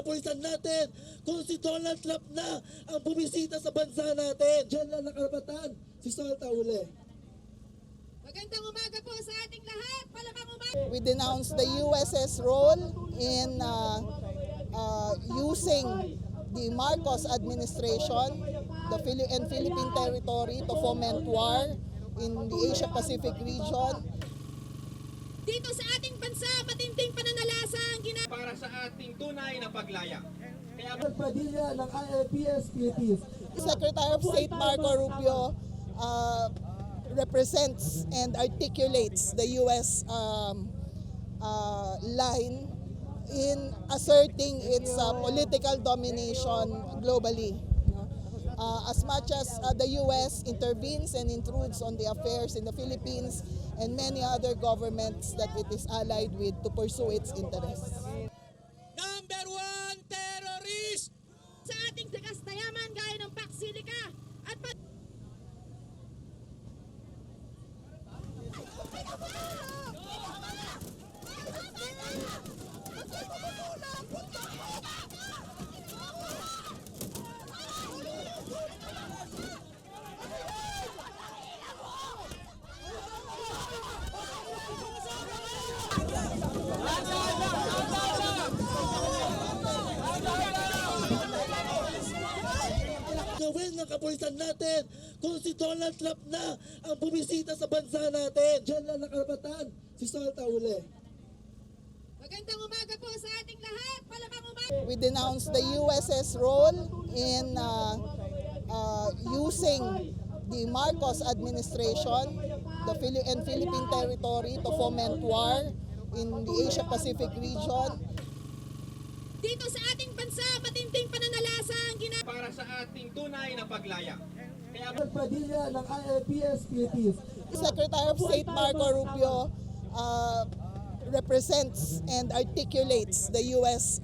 kapulisan natin kung si Donald Trump na ang bumisita sa bansa natin. Diyan lang nakarapatan si Salta Uli. Magandang umaga po sa ating lahat. Palabang umaga. We denounce the US's role in using the Marcos administration and Philippine territory to foment war in the Asia-Pacific region. Dito sa ating bansa, matinding pananalasa ang ginagawa para sa ating tunay na paglaya. Kaya Padilla ng ILPS Philippines. Secretary of State Marco Rubio represents and articulates the U.S. line in asserting its political domination globally. As much as the U.S. intervenes and intrudes on the affairs in the Philippines and many other governments that it is allied with to pursue its interests. number 1 terrorist! sa ating Sagastayaman gaya ng Paksilica at Gawin ng kapulisan natin kung si Donald Trump na ang bumisita sa bansa natin. Diyan lang nakarapatan si Salta Uli. magandang umaga po sa ating lahat. Palabang umaga. We denounce the US's role in using the Marcos administration and Philippine territory to foment war in the Asia-Pacific region. Dito sa ating bansa, matinding pananalasa ang ginagawa Para sa ating tunay na paglaya. Kaya Padilla ng ILPS Philippines. Secretary of State Marco Rubio represents and articulates the U.S.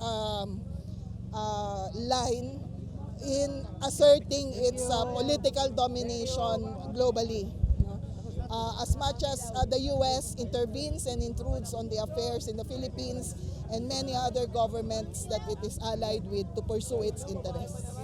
line in asserting its political domination globally. As much as the U.S. intervenes and intrudes on the affairs in the Philippines and many other governments that it is allied with to pursue its interests.